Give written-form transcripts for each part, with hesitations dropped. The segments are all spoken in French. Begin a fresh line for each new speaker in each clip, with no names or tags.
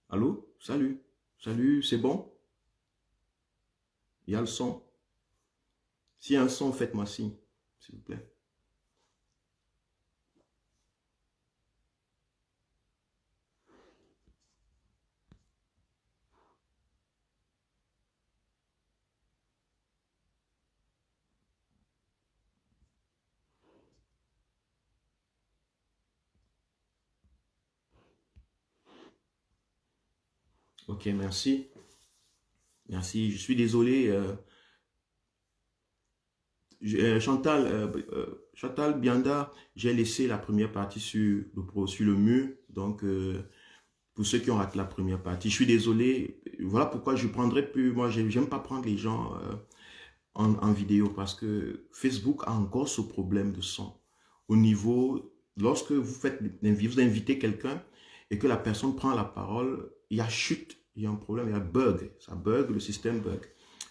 Allô? Salut. Salut, c'est bon? Il y a le son. S'il y a un son, faites-moi signe, s'il vous plaît. Ok, merci. Merci. Je suis désolé. Chantal Bianda, j'ai laissé la première partie sur le mur. Donc, pour ceux qui ont raté la première partie, je suis désolé. Voilà pourquoi je prendrai plus. Moi, j'aime pas prendre les gens en vidéo parce que Facebook a encore ce problème de son. Au niveau, lorsque vous invitez quelqu'un et que la personne prend la parole, il y a chute, il y a un problème, il y a bug, ça bug, le système bug.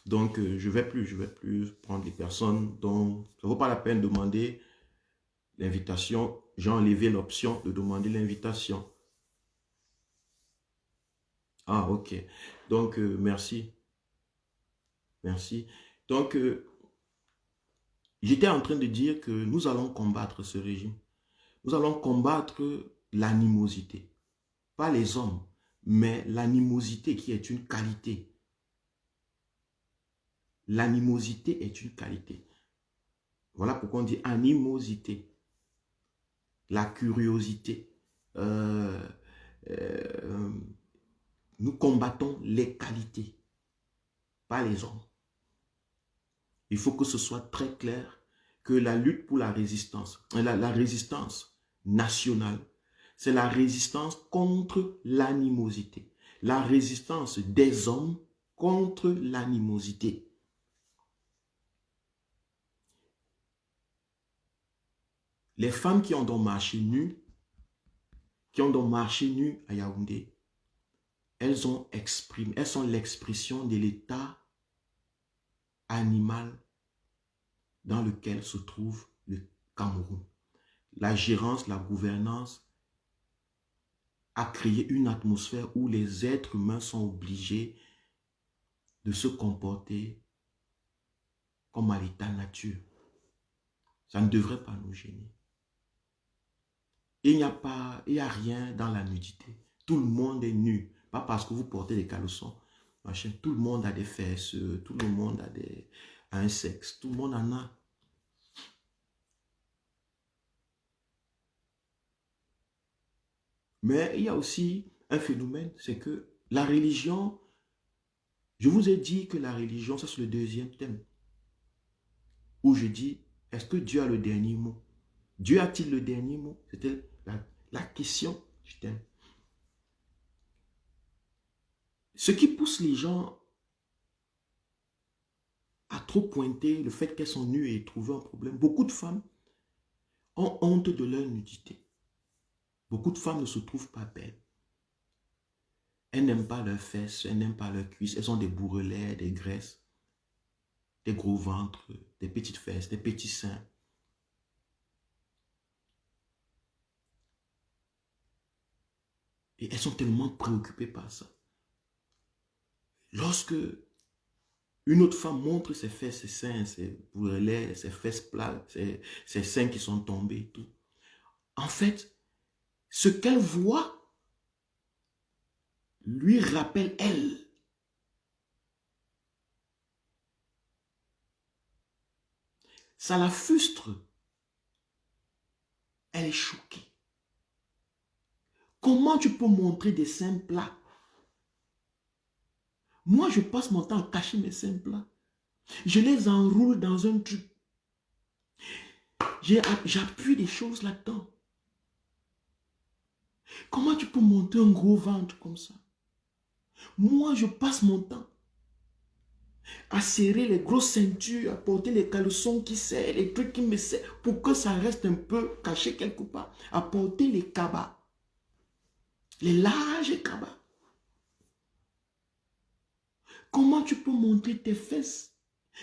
Donc, je vais plus prendre les personnes dont ça ne vaut pas la peine de demander l'invitation. J'ai enlevé l'option de demander l'invitation. Ah, ok. Donc, merci. Merci. Donc, j'étais en train de dire que nous allons combattre ce régime. Nous allons combattre l'animosité. Pas les hommes, mais l'animosité qui est une qualité. L'animosité est une qualité. Voilà pourquoi on dit animosité. La curiosité. Euh, euh, nous combattons les qualités, pas les hommes. Il faut que ce soit très clair que la lutte pour la résistance, la résistance nationale, c'est la résistance contre l'animosité. La résistance des hommes contre l'animosité. Les femmes qui ont donc marché nues, à Yaoundé, elles sont l'expression de l'état animal dans lequel se trouve le Cameroun. La gérance, la gouvernance a créé une atmosphère où les êtres humains sont obligés de se comporter comme à l'état nature. Ça ne devrait pas nous gêner. Il n'y a rien dans la nudité. Tout le monde est nu. Pas parce que vous portez des caleçons. Machin. Tout le monde a des fesses. Tout le monde a un sexe. Tout le monde en a. Mais il y a aussi un phénomène, c'est que la religion, je vous ai dit que la religion, ça c'est le deuxième thème, où je dis, est-ce que Dieu a le dernier mot? Dieu a-t-il le dernier mot? C'était la question du thème. Ce qui pousse les gens à trop pointer le fait qu'elles sont nues et trouver un problème, beaucoup de femmes ont honte de leur nudité. Beaucoup de femmes ne se trouvent pas belles. Elles n'aiment pas leurs fesses, elles n'aiment pas leurs cuisses, elles ont des bourrelets, des graisses, des gros ventres, des petites fesses, des petits seins. Et elles sont tellement préoccupées par ça. Lorsque une autre femme montre ses fesses, ses seins, ses bourrelets, ses fesses plates, ses seins qui sont tombés et tout, en fait, ce qu'elle voit lui rappelle elle. Ça la frustre. Elle est choquée. Comment tu peux montrer des seins plats? Moi, je passe mon temps à cacher mes seins plats. Je les enroule dans un truc. J'appuie des choses là-dedans. Comment tu peux monter un gros ventre comme ça? Moi, je passe mon temps à serrer les grosses ceintures, à porter les caleçons qui serrent, les trucs qui me serrent, pour que ça reste un peu caché quelque part. À porter les cabas, les larges cabas. Comment tu peux montrer tes fesses?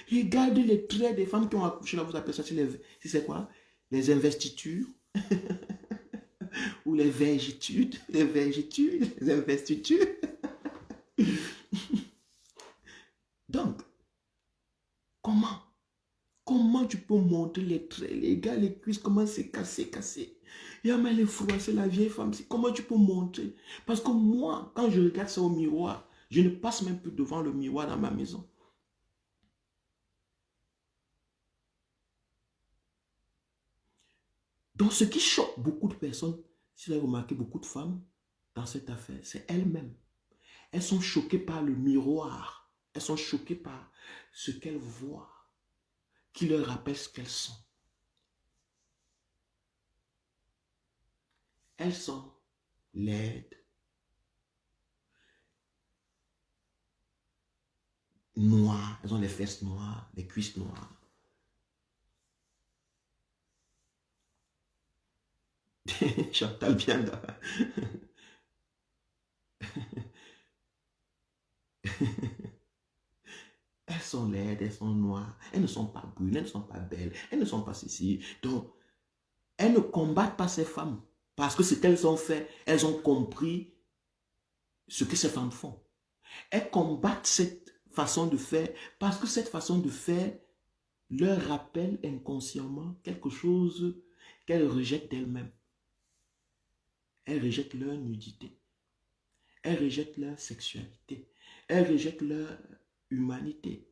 Regarde les traits des femmes qui ont accouché, là, vous appelez ça, si c'est quoi? Les investitures. ou les vergitudes, les investitudes. Donc, comment? Comment tu peux montrer les traits, les gars, les cuisses, comment c'est cassé, cassé. Il y a même les froisser la vieille femme. Comment tu peux montrer? Parce que moi, quand je regarde ça au miroir, je ne passe même plus devant le miroir dans ma maison. Donc, ce qui choque beaucoup de personnes, si vous avez remarqué beaucoup de femmes dans cette affaire, c'est elles-mêmes. Elles sont choquées par le miroir. Elles sont choquées par ce qu'elles voient, qui leur rappelle ce qu'elles sont. Elles sont laides, noires, elles ont les fesses noires, les cuisses noires. Chantal bien là. Elles sont laides, elles sont noires, elles ne sont pas brunes, elles ne sont pas belles, elles ne sont pas ceci. Donc, elles ne combattent pas ces femmes parce que ce qu'elles ont fait, elles ont compris ce que ces femmes font. Elles combattent cette façon de faire parce que cette façon de faire leur rappelle inconsciemment quelque chose qu'elles rejettent d'elles-mêmes. Elles rejettent leur nudité. Elles rejettent leur sexualité. Elles rejettent leur humanité.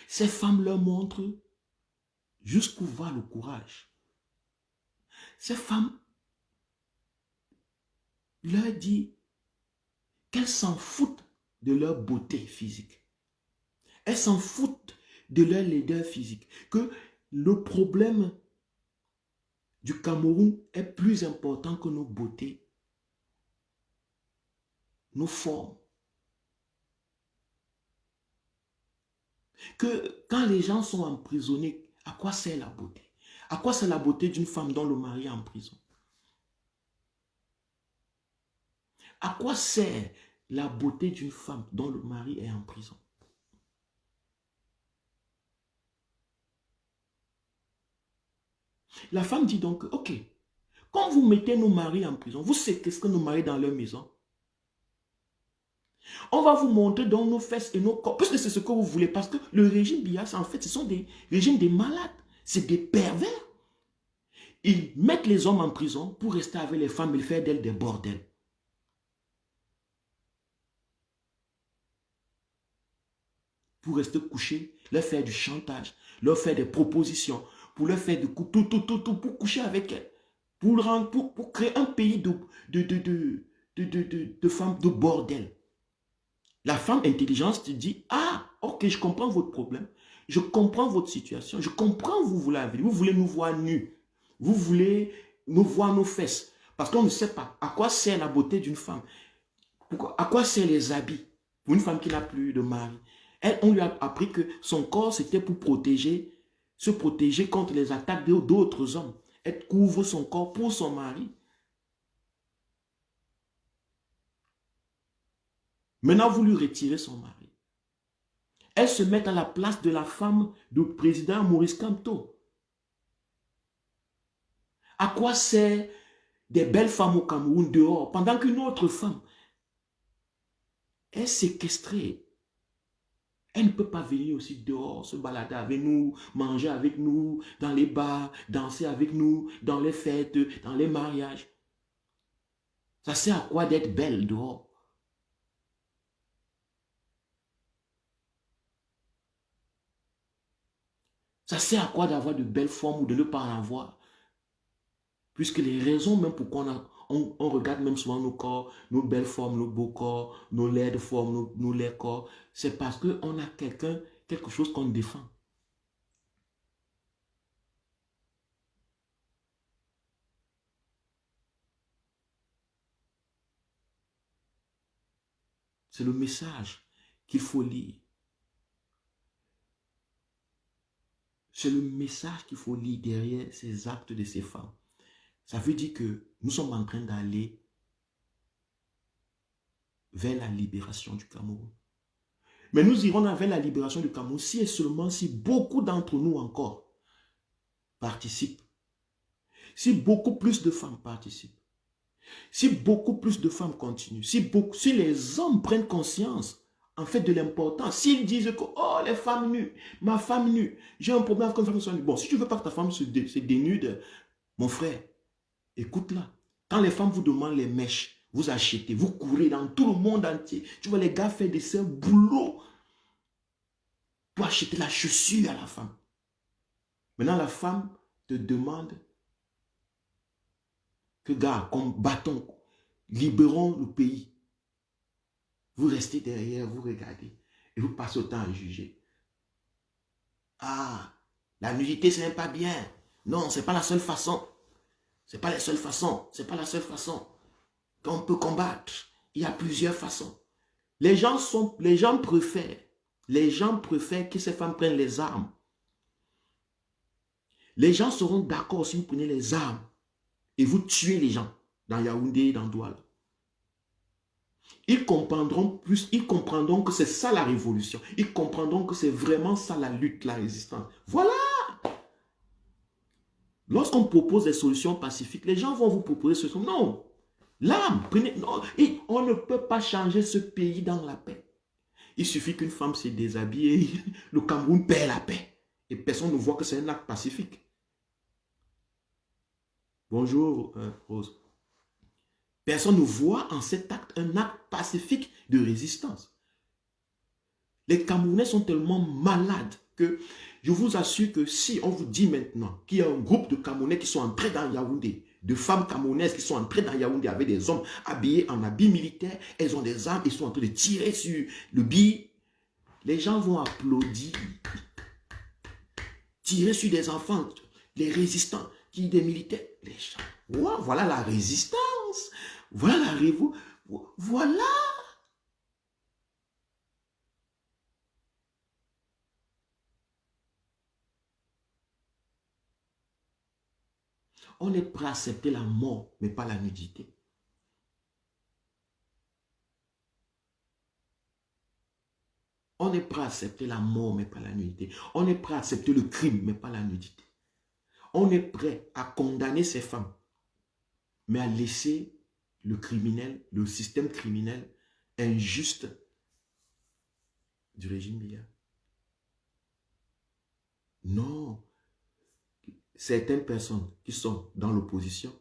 Ces femmes leur montrent jusqu'où va le courage. Ces femmes leur disent qu'elles s'en foutent de leur beauté physique. Elles s'en foutent de leur laideur physique. Que le problème du Cameroun est plus important que nos beautés, nos formes. Que quand les gens sont emprisonnés, à quoi sert la beauté? À quoi sert la beauté d'une femme dont le mari est en prison? À quoi sert la beauté d'une femme dont le mari est en prison? La femme dit donc, ok, quand vous mettez nos maris en prison, vous séquestrez nos maris dans leur maison. On va vous montrer donc nos fesses et nos corps, parce que c'est ce que vous voulez, parce que le régime Biafra, en fait, ce sont des régimes des malades, c'est des pervers. Ils mettent les hommes en prison pour rester avec les femmes et faire d'elles des bordels. Pour rester couchés, leur faire du chantage, leur faire des propositions, pour leur faire tout, pour coucher avec elles, pour créer un pays de femmes de bordel. La femme intelligente te dit, ah, ok, je comprends votre problème, je comprends votre situation, je comprends vous voulez nous voir nus, vous voulez nous voir nos fesses, parce qu'on ne sait pas à quoi sert la beauté d'une femme, à quoi sert les habits pour une femme qui n'a plus de mari. On lui a appris que son corps c'était pour se protéger contre les attaques d'autres hommes. Elle couvre son corps pour son mari. Maintenant, vous lui retirez son mari. Elle se met à la place de la femme du président Maurice Kamto. À quoi sert des belles femmes au Cameroun dehors pendant qu'une autre femme est séquestrée? Elle ne peut pas venir aussi dehors, se balader avec nous, manger avec nous, dans les bars, danser avec nous, dans les fêtes, dans les mariages. Ça sert à quoi d'être belle dehors? Ça sert à quoi d'avoir de belles formes ou de ne pas en avoir? Puisque les raisons même pourquoi on regarde même souvent nos corps, nos belles formes, nos beaux corps, nos laides formes, nos laids corps, c'est parce qu'on a quelque chose qu'on défend. C'est le message qu'il faut lire. C'est le message qu'il faut lire derrière ces actes de ces femmes. Ça veut dire que nous sommes en train d'aller vers la libération du Cameroun. Mais nous irons vers la libération du Cameroun si et seulement si beaucoup d'entre nous encore participent, si beaucoup plus de femmes participent, si beaucoup plus de femmes continuent, si les hommes prennent conscience en fait de l'importance, s'ils disent que oh les femmes nues, ma femme nue, j'ai un problème avec une femme soit nue. Bon, si tu veux pas que ta femme se dénude, mon frère, écoute-la. Quand les femmes vous demandent les mèches, vous achetez, vous courez dans tout le monde entier. Tu vois les gars faire des seuls boulots pour acheter la chaussure à la femme. Maintenant, la femme te demande que, gars, combattons, libérons le pays. Vous restez derrière, vous regardez et vous passez le temps à juger. Ah, la nudité, ce n'est pas bien. Non, ce n'est pas la seule façon. Ce n'est pas la seule façon. Ce n'est pas la seule façon qu'on peut combattre. Il y a plusieurs façons. Les gens préfèrent que ces femmes prennent les armes. Les gens seront d'accord si vous prenez les armes et vous tuez les gens dans Yaoundé, dans Douala. Ils comprendront que c'est ça la révolution. Ils comprendront que c'est vraiment ça la lutte, la résistance. Voilà! Lorsqu'on propose des solutions pacifiques, les gens vont vous proposer ce solution. Non! L'âme, prenez... Non, et on ne peut pas changer ce pays dans la paix. Il suffit qu'une femme se déshabille et le Cameroun perd la paix. Et personne ne voit que c'est un acte pacifique. Bonjour, Rose. Personne ne voit en cet acte un acte pacifique de résistance. Les Camerounais sont tellement malades que je vous assure que si on vous dit maintenant qu'il y a un groupe de Camerounais qui sont entrés dans Yaoundé, de femmes camerounaises qui sont entrées dans Yaoundé avec des hommes habillés en habits militaires, elles ont des armes, ils sont en train de tirer sur le billet, les gens vont applaudir. Tirer sur des enfants, les résistants, des militaires, les gens. Wow, voilà la résistance. Voilà la révolution. Voilà. On est prêt à accepter la mort, mais pas la nudité. On est prêt à accepter la mort, mais pas la nudité. On est prêt à accepter le crime, mais pas la nudité. On est prêt à condamner ces femmes, mais à laisser le criminel, le système criminel injuste du régime Biya. Non. Certaines personnes qui sont dans l'opposition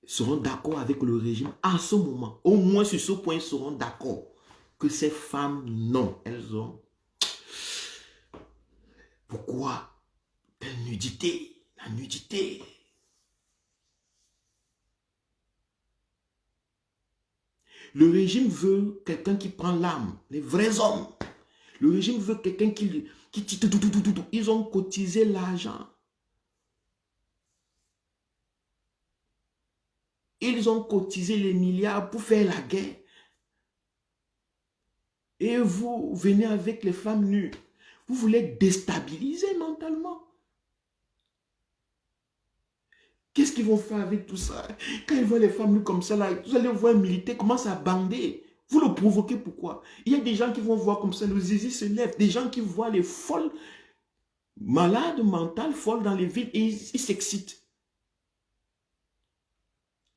seront d'accord avec le régime à ce moment. Au moins sur ce point, ils seront d'accord que ces femmes, non, elles ont... Pourquoi? La nudité, la nudité. Le régime veut quelqu'un qui prend l'arme, les vrais hommes. Le régime veut quelqu'un qui ils ont cotisé l'argent. Ils ont cotisé les milliards pour faire la guerre. Et vous venez avec les femmes nues. Vous voulez déstabiliser mentalement. Qu'est-ce qu'ils vont faire avec tout ça? Quand ils voient les femmes nues comme ça, là, vous allez voir un militaire commence à bander. Vous le provoquez pourquoi? Il y a des gens qui vont voir comme ça, le zizi se lève. Des gens qui voient les folles, malades mentales, folles dans les villes et ils s'excitent.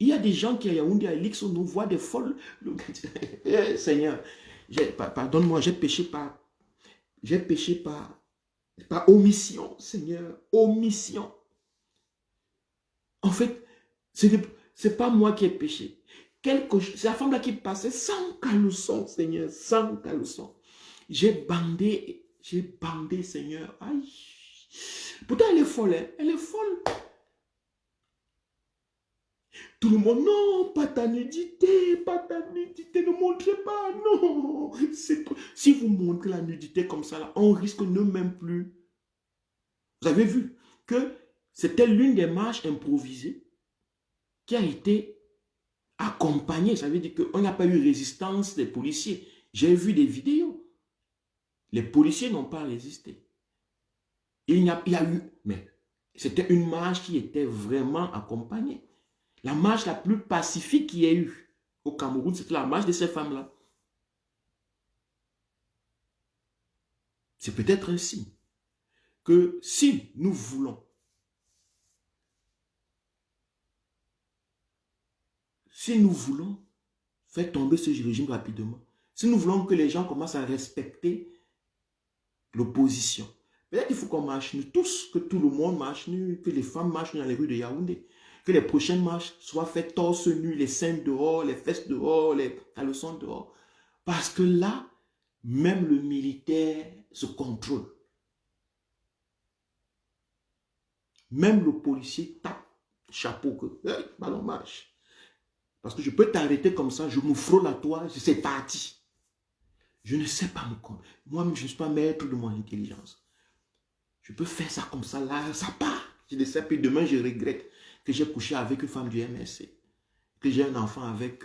Il y a des gens qui à Yaoundé, à Lix, on nous voit des folles. Seigneur, pardonne-moi, j'ai péché par omission, Seigneur, omission. En fait, ce n'est pas moi qui ai péché. C'est la femme là qui passait sans caleçon, Seigneur, sans caleçon. J'ai bandé, Seigneur. Aïe. Pourtant, elle est folle, hein? Elle est folle. Tout le monde, non, pas ta nudité, ne montrez pas, non. Si vous montrez la nudité comme ça, là, on risque ne même plus. Vous avez vu que c'était l'une des marches improvisées qui a été accompagnée. Ça veut dire qu'on n'a pas eu résistance des policiers. J'ai vu des vidéos. Les policiers n'ont pas résisté. Il y a eu, mais c'était une marche qui était vraiment accompagnée. La marche la plus pacifique qu'il y ait eu au Cameroun, c'était la marche de ces femmes-là. C'est peut-être ainsi que si nous voulons si nous voulons faire tomber ce régime rapidement, si nous voulons que les gens commencent à respecter l'opposition, peut-être qu'il faut qu'on marche nous tous, que tout le monde marche nu, que les femmes marchent dans les rues de Yaoundé, que les prochaines marches soient faites torse nu, les seins dehors, les fesses dehors, les caleçons dehors. Parce que là, même le militaire se contrôle. Même le policier tape chapeau que, hey, ballon marche. Parce que je peux t'arrêter comme ça, je me frôle à toi, c'est parti. Je ne sais pas me compte. Moi-même, je ne suis pas maître de mon intelligence. Je peux faire ça comme ça, là, ça part. Je ne sais plus, demain, je regrette que j'ai couché avec une femme du MSC. Que j'ai un enfant avec...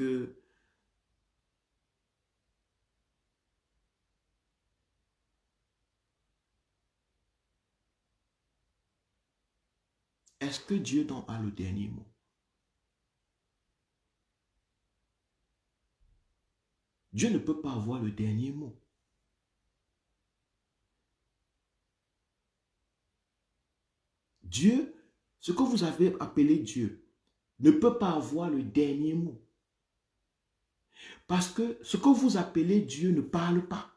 Est-ce que Dieu donc a le dernier mot? Dieu ne peut pas avoir le dernier mot. Dieu, ce que vous avez appelé Dieu, ne peut pas avoir le dernier mot. Parce que ce que vous appelez Dieu ne parle pas.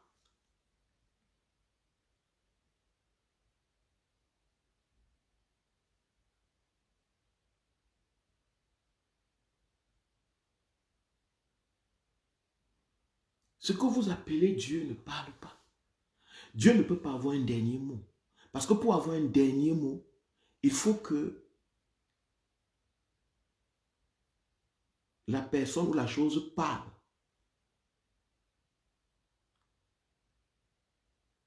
Ce que vous appelez Dieu ne parle pas. Dieu ne peut pas avoir un dernier mot. Parce que pour avoir un dernier mot, il faut que la personne ou la chose parle.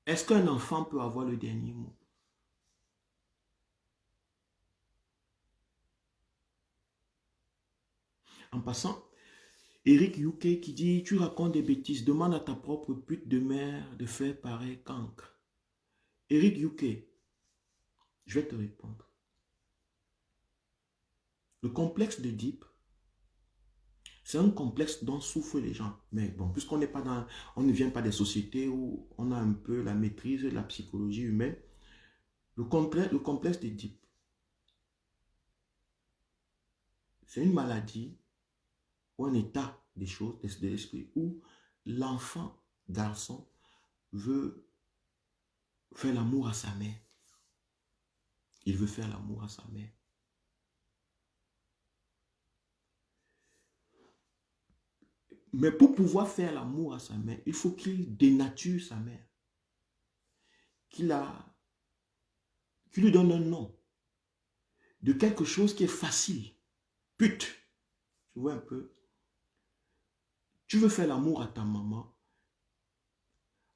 Est-ce qu'un enfant peut avoir le dernier mot? En passant, Eric Yuke qui dit, tu racontes des bêtises, demande à ta propre pute de mère de faire pareil cancre. Eric Yuke, je vais te répondre. Le complexe d'Oedipe, c'est un complexe dont souffrent les gens. Mais bon, puisqu'on n'est pas dans, on ne vient pas des sociétés où on a un peu la maîtrise de la psychologie humaine, le complexe d'Oedipe, c'est une maladie ou un état des choses, de l'esprit, où l'enfant, garçon, veut faire l'amour à sa mère. Il veut faire l'amour à sa mère. Mais pour pouvoir faire l'amour à sa mère, il faut qu'il dénature sa mère. Qu'il lui donne un nom de quelque chose qui est facile. Pute. Tu vois un peu. Tu veux faire l'amour à ta maman,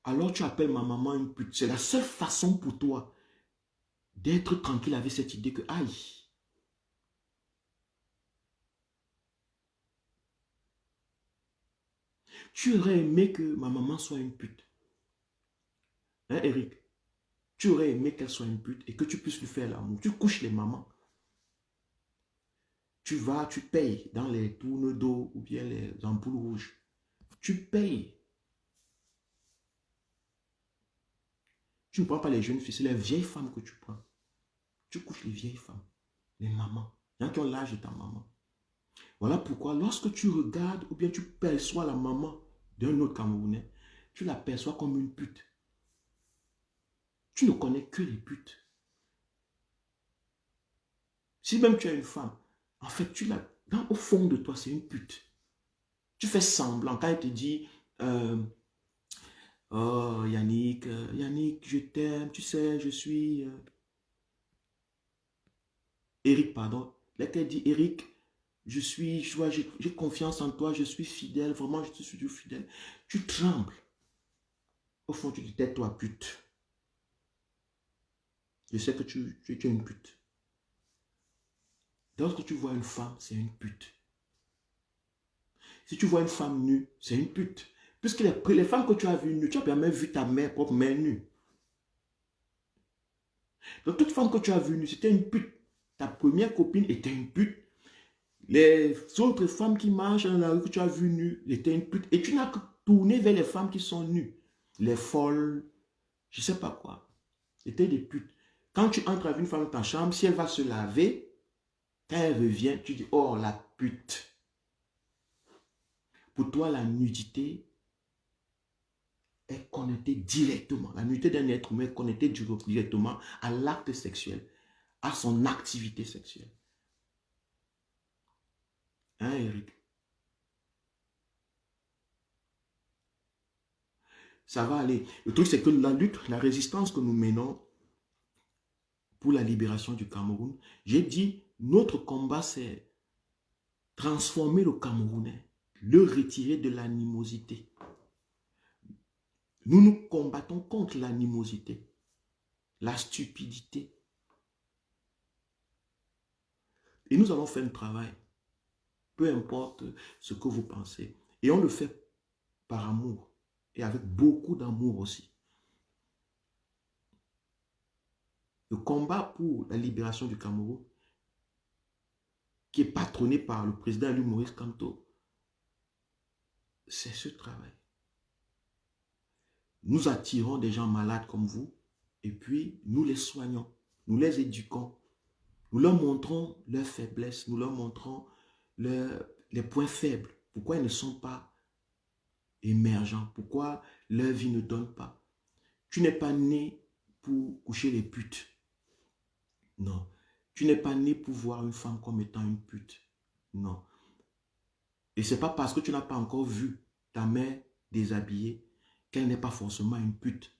alors tu appelles ma maman une pute. C'est la seule façon pour toi d'être tranquille avec cette idée que, aïe, tu aurais aimé que ma maman soit une pute. Hein, Eric? Tu aurais aimé qu'elle soit une pute et que tu puisses lui faire l'amour. Tu couches les mamans. Tu vas, tu payes dans les tournes d'eau ou bien les ampoules rouges. Tu payes. Tu ne prends pas les jeunes filles, c'est les vieilles femmes que tu prends. Tu couches les vieilles femmes, les mamans. Il y en a qui ont l'âge de ta maman. Voilà pourquoi lorsque tu regardes ou bien tu perçois la maman d'un autre Camerounais, tu la perçois comme une pute. Tu ne connais que les putes. Si même tu as une femme, en fait, au fond de toi, c'est une pute. Tu fais semblant quand elle te dit oh Yannick, Yannick, je t'aime, tu sais, je suis Eric, pardon. Là qu'elle dit Eric, j'ai confiance en toi, je suis fidèle, vraiment, je suis toujours fidèle. Tu trembles. Au fond, tu dis, tais-toi, pute. Je sais que tu es une pute. Lorsque tu vois une femme, c'est une pute. Si tu vois une femme nue, c'est une pute. Puisque les femmes que tu as vues nues, tu n'as jamais vu ta mère, propre mère nue. Donc, toute femme que tu as vue nue, c'était une pute. Ta première copine était une pute. Les autres femmes qui marchent dans la rue que tu as vues nues étaient une pute. Et tu n'as que tourné vers les femmes qui sont nues. Les folles, je ne sais pas quoi. C'était des putes. Quand tu entres avec une femme dans ta chambre, si elle va se laver, quand elle revient, tu dis, oh la pute. Pour toi, la nudité est connectée directement. La nudité d'un être humain est connectée directement à l'acte sexuel, à son activité sexuelle. Hein, Eric? Ça va aller. Le truc, c'est que la lutte, la résistance que nous menons pour la libération du Cameroun, j'ai dit, notre combat, c'est transformer le Camerounais, le retirer de l'animosité. Nous nous combattons contre l'animosité, la stupidité. Et nous allons faire un travail, peu importe ce que vous pensez. Et on le fait par amour et avec beaucoup d'amour aussi. Le combat pour la libération du Cameroun, qui est patronné par le président Louis Maurice Kamto, c'est ce travail. Nous attirons des gens malades comme vous et puis nous les soignons, nous les éduquons, nous leur montrons leurs faiblesses, nous leur montrons les points faibles, pourquoi ils ne sont pas émergents, pourquoi leur vie ne donne pas. Tu n'es pas né pour coucher les putes. Non. Tu n'es pas né pour voir une femme comme étant une pute. Non. Et ce n'est pas parce que tu n'as pas encore vu ta mère déshabillée qu'elle n'est pas forcément une pute.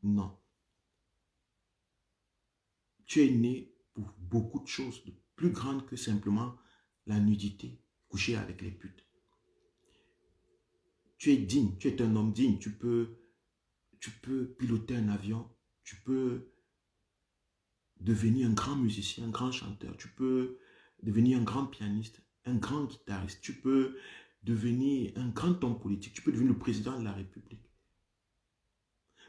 Non. Tu es né pour beaucoup de choses de plus grandes que simplement la nudité, coucher avec les putes. Tu es digne, tu es un homme digne, tu peux piloter un avion, tu peux devenir un grand musicien, un grand chanteur, tu peux devenir un grand pianiste, un grand guitariste, tu peux devenir un grand homme politique, tu peux devenir le président de la République.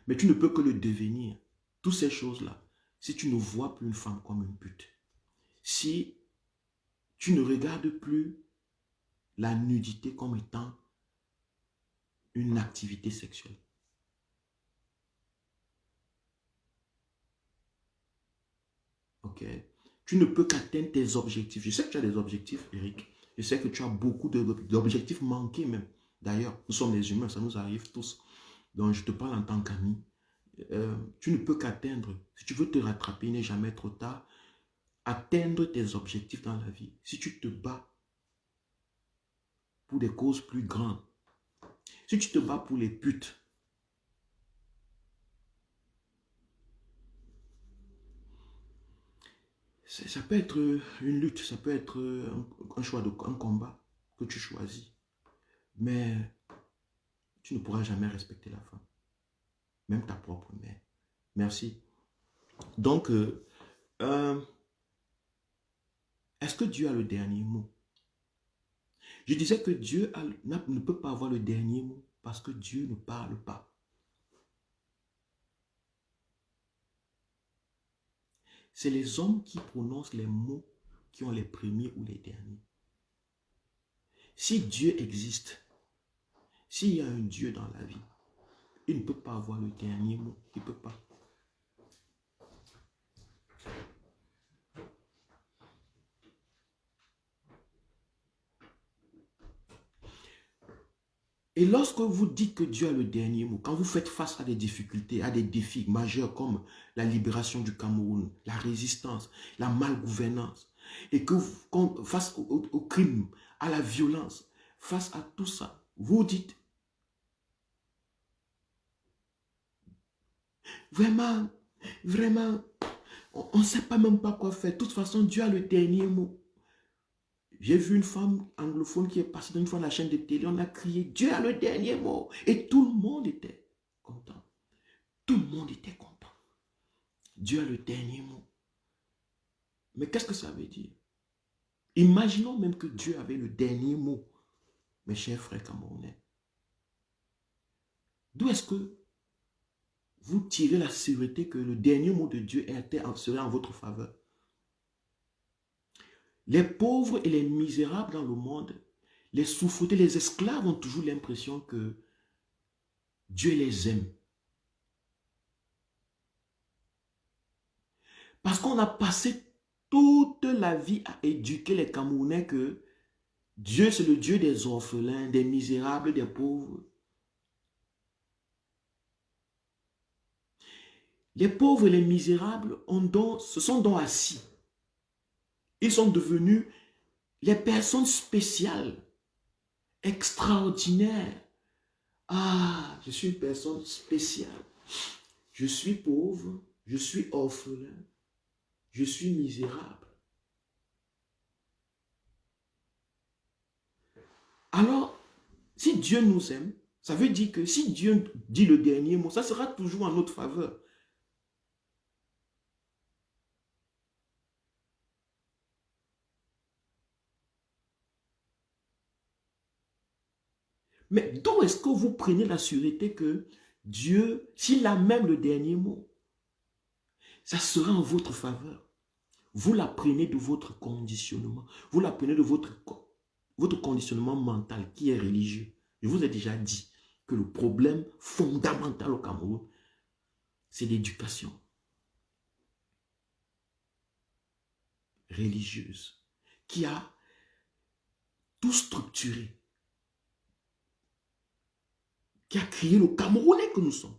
Mais tu ne peux que le devenir, toutes ces choses-là, si tu ne vois plus une femme comme une pute. Si tu ne regardes plus la nudité comme étant une activité sexuelle. Ok? Tu ne peux qu'atteindre tes objectifs. Je sais que tu as des objectifs, Eric. Je sais que tu as beaucoup d'objectifs manqués même. D'ailleurs, nous sommes des humains, ça nous arrive tous. Donc, je te parle en tant qu'ami. Tu ne peux qu'atteindre. Si tu veux te rattraper, il n'est jamais trop tard. Atteindre tes objectifs dans la vie. Si tu te bats pour des causes plus grandes. Si tu te bats pour les putes. Ça peut être une lutte, ça peut être un choix, un combat que tu choisis. Mais tu ne pourras jamais respecter la femme. Même ta propre mère. Merci. Donc, est-ce que Dieu a le dernier mot? Je disais que Dieu ne peut pas avoir le dernier mot parce que Dieu ne parle pas. C'est les hommes qui prononcent les mots qui ont les premiers ou les derniers. Si Dieu existe, s'il y a un Dieu dans la vie, il ne peut pas avoir le dernier mot. Il ne peut pas. Et lorsque vous dites que Dieu a le dernier mot, quand vous faites face à des difficultés, à des défis majeurs comme la libération du Cameroun, la résistance, la malgouvernance, et que face au crime, à la violence, face à tout ça, vous dites, vraiment, vraiment, on ne sait pas même pas quoi faire. De toute façon, Dieu a le dernier mot. J'ai vu une femme anglophone qui est passée une fois dans la chaîne de télé, on a crié, Dieu a le dernier mot. Et tout le monde était content. Tout le monde était content. Dieu a le dernier mot. Mais qu'est-ce que ça veut dire? Imaginons même que Dieu avait le dernier mot, mes chers frères camerounais. D'où est-ce que vous tirez la sûreté que le dernier mot de Dieu serait en votre faveur? Les pauvres et les misérables dans le monde, les souffretés, les esclaves ont toujours l'impression que Dieu les aime. Parce qu'on a passé toute la vie à éduquer les Camerounais que Dieu, c'est le Dieu des orphelins, des misérables, des pauvres. Les pauvres et les misérables se sont donc assis. Ils sont devenus les personnes spéciales, extraordinaires. Ah, je suis une personne spéciale. Je suis pauvre, je suis orphelin, je suis misérable. Alors, si Dieu nous aime, ça veut dire que si Dieu dit le dernier mot, ça sera toujours en notre faveur. Mais d'où est-ce que vous prenez la sûreté que Dieu, s'il a même le dernier mot, ça sera en votre faveur? Vous l'apprenez de votre conditionnement. Vous l'apprenez de votre conditionnement mental qui est religieux. Je vous ai déjà dit que le problème fondamental au Cameroun, c'est l'éducation religieuse qui a tout structuré, qui a créé le Camerounais que nous sommes.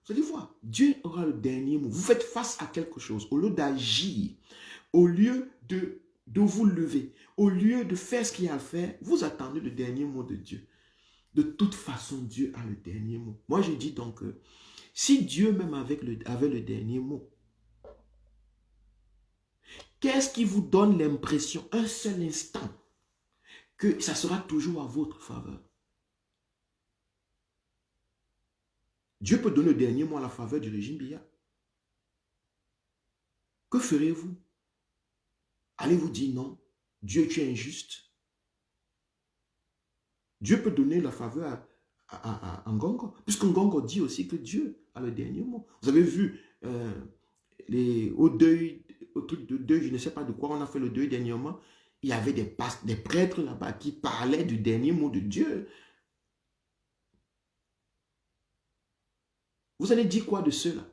Vous allez voir, Dieu aura le dernier mot. Vous faites face à quelque chose. Au lieu d'agir, au lieu de vous lever, au lieu de faire ce qu'il y a à faire, vous attendez le dernier mot de Dieu. De toute façon, Dieu a le dernier mot. Moi, je dis donc, si Dieu même avait le dernier mot, qu'est-ce qui vous donne l'impression, un seul instant, que ça sera toujours à votre faveur? Dieu peut donner le dernier mot à la faveur du régime Biya. Que ferez-vous? Allez-vous dire non, Dieu, tu es injuste? Dieu peut donner la faveur à Ngongo, puisque Ngongo dit aussi que Dieu a le dernier mot. Vous avez vu au truc de deuil, je ne sais pas de quoi on a fait le deuil dernièrement, il y avait des prêtres là-bas qui parlaient du dernier mot de Dieu. Vous allez dire quoi de ceux-là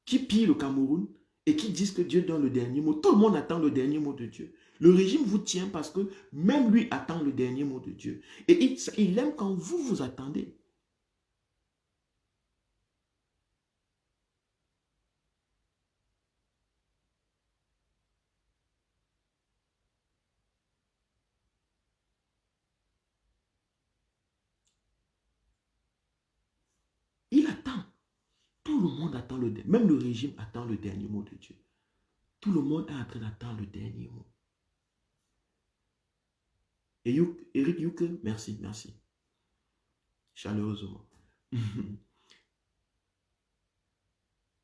qui pillent le Cameroun et qui disent que Dieu donne le dernier mot? Tout le monde attend le dernier mot de Dieu. Le régime vous tient parce que même lui attend le dernier mot de Dieu. Et il aime quand vous vous attendez. Il attend. Tout le monde attend même le régime attend le dernier mot de Dieu. Tout le monde est en train d'attendre le dernier mot. Et Eric Youke, merci, merci. Chaleureusement.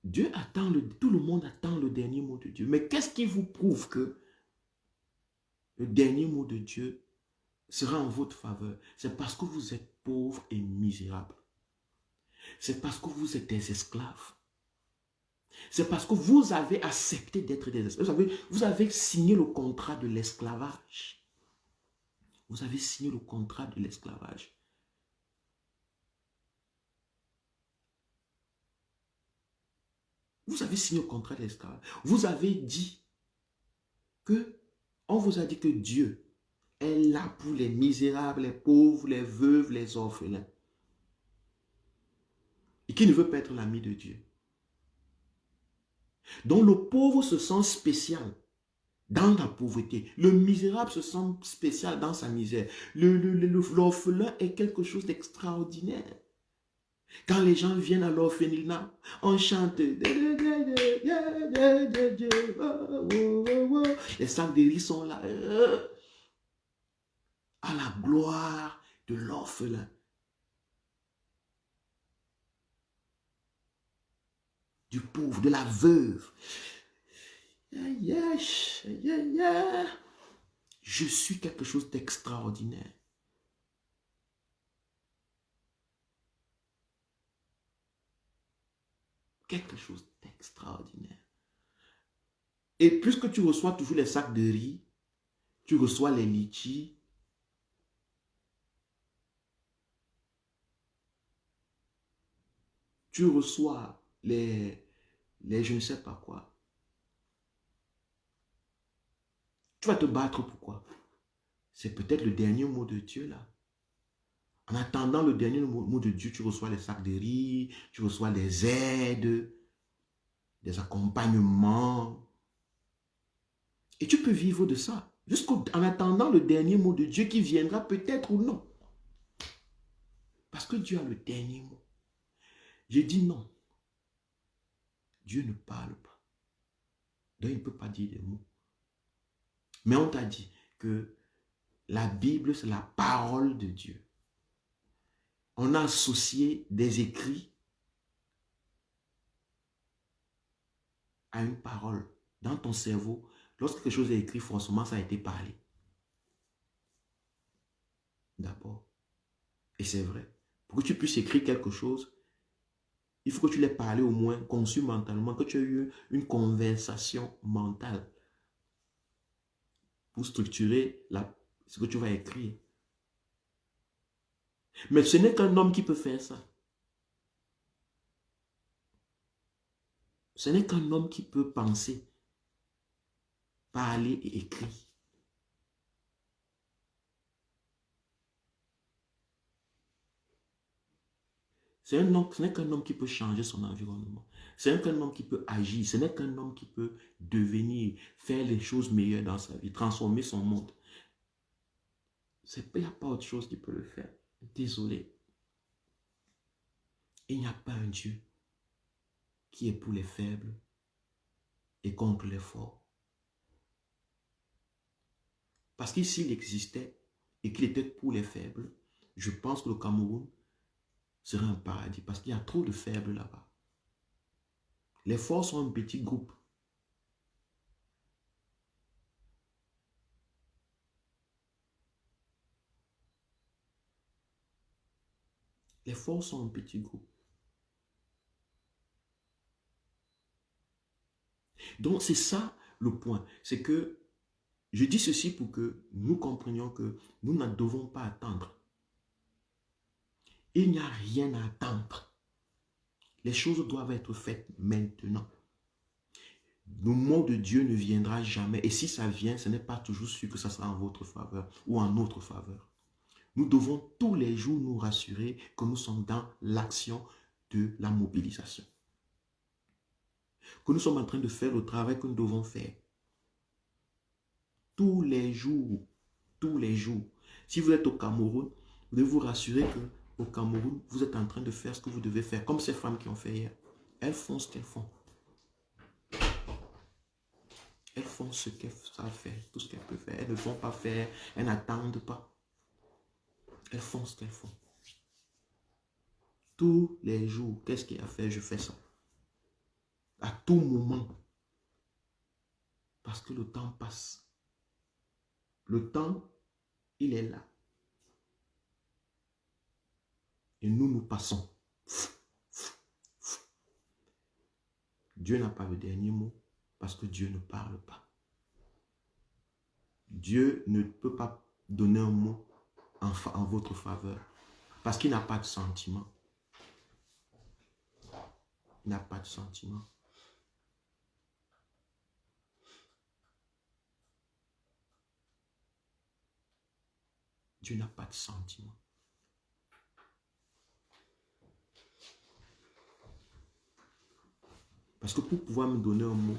Dieu attend, tout le monde attend le dernier mot de Dieu. Mais qu'est-ce qui vous prouve que le dernier mot de Dieu sera en votre faveur? C'est parce que vous êtes pauvres et misérables. C'est parce que vous êtes des esclaves. C'est parce que vous avez accepté d'être des esclaves. Vous avez signé le contrat de l'esclavage. Vous avez signé le contrat de l'esclavage. Vous avez signé le contrat de l'esclavage. Vous avez dit que, on vous a dit que Dieu est là pour les misérables, les pauvres, les veuves, les orphelins. Et qui ne veut pas être l'ami de Dieu. Donc le pauvre se sent spécial dans la pauvreté. Le misérable se sent spécial dans sa misère. L'orphelin est quelque chose d'extraordinaire. Quand les gens viennent à l'orphelinat, on chante. Les sacs de riz sont là. À la gloire de l'orphelin. Du pauvre, de la veuve. Je suis quelque chose d'extraordinaire. Quelque chose d'extraordinaire. Et puisque tu reçois toujours les sacs de riz, tu reçois les litchis, tu reçois les je ne sais pas quoi. Tu vas te battre pourquoi? c'est peut-être le dernier mot de Dieu là. En attendant le dernier mot de Dieu, tu reçois les sacs de riz, tu reçois des aides, des accompagnements. Et tu peux vivre de ça. Jusqu'en attendant le dernier mot de Dieu qui viendra peut-être ou non. Parce que Dieu a le dernier mot. J'ai dit non. Dieu ne parle pas. Donc il ne peut pas dire des mots. Mais on t'a dit que la Bible, c'est la parole de Dieu. On a associé des écrits à une parole. Dans ton cerveau, lorsque quelque chose est écrit, forcément, ça a été parlé. D'abord. Et c'est vrai. Pour que tu puisses écrire quelque chose, il faut que tu l'aies parlé au moins, conçu mentalement, que tu aies eu une conversation mentale pour structurer ce que tu vas écrire. Mais ce n'est qu'un homme qui peut faire ça. Ce n'est qu'un homme qui peut penser, parler et écrire. Ce n'est qu'un homme qui peut changer son environnement. Ce n'est qu'un homme qui peut agir. Ce n'est qu'un homme qui peut devenir, faire les choses meilleures dans sa vie, transformer son monde. Il n'y a pas autre chose qui peut le faire. Désolé. Il n'y a pas un Dieu qui est pour les faibles et contre les forts. Parce que s'il existait et qu'il était pour les faibles, je pense que le Cameroun serait un paradis parce qu'il y a trop de faibles là-bas. Les forts sont un petit groupe. Les forts sont un petit groupe. Donc c'est ça le point. C'est que je dis ceci pour que nous comprenions que nous ne devons pas attendre. Il n'y a rien à attendre. Les choses doivent être faites maintenant. Le mot de Dieu ne viendra jamais. Et si ça vient, ce n'est pas toujours sûr que ça sera en votre faveur ou en notre faveur. Nous devons tous les jours nous rassurer que nous sommes dans l'action de la mobilisation. Que nous sommes en train de faire le travail que nous devons faire. Tous les jours. Tous les jours. Si vous êtes au Cameroun, vous devez vous rassurer qu'au Cameroun, vous êtes en train de faire ce que vous devez faire. Comme ces femmes qui ont fait hier. Elles font ce qu'elles font. Elles font ce qu'elles savent faire. Tout ce qu'elles peuvent faire. Elles ne vont pas faire. Elles n'attendent pas. Elles font ce qu'elles font. Tous les jours, qu'est-ce qu'il y a à faire? Je fais ça. À tout moment. Parce que le temps passe. Le temps, il est là. Et nous passons. Dieu n'a pas le dernier mot parce que Dieu ne parle pas. Dieu ne peut pas donner un mot en votre faveur parce qu'il n'a pas de sentiment. Il n'a pas de sentiment. Dieu n'a pas de sentiment. Parce que pour pouvoir me donner un mot,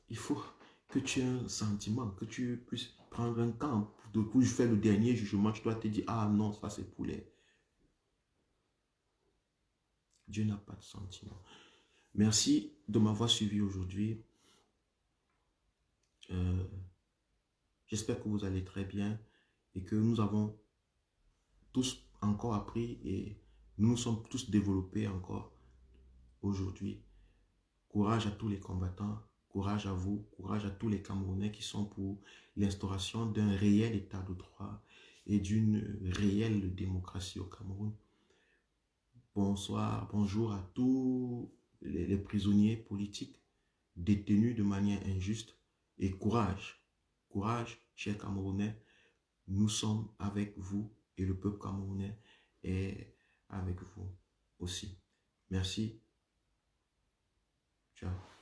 il faut que tu aies un sentiment, que tu puisses prendre un camp. Pour faire le dernier jugement, tu dois te dire, ah non, ça c'est pour les... Dieu n'a pas de sentiment. Merci de m'avoir suivi aujourd'hui. J'espère que vous allez très bien et que nous avons tous encore appris et nous nous sommes tous développés encore aujourd'hui. Courage à tous les combattants, courage à vous, courage à tous les Camerounais qui sont pour l'instauration d'un réel état de droit et d'une réelle démocratie au Cameroun. Bonsoir, bonjour à tous les prisonniers politiques détenus de manière injuste et courage, courage, chers Camerounais, nous sommes avec vous et le peuple camerounais est avec vous aussi. Merci. Ciao.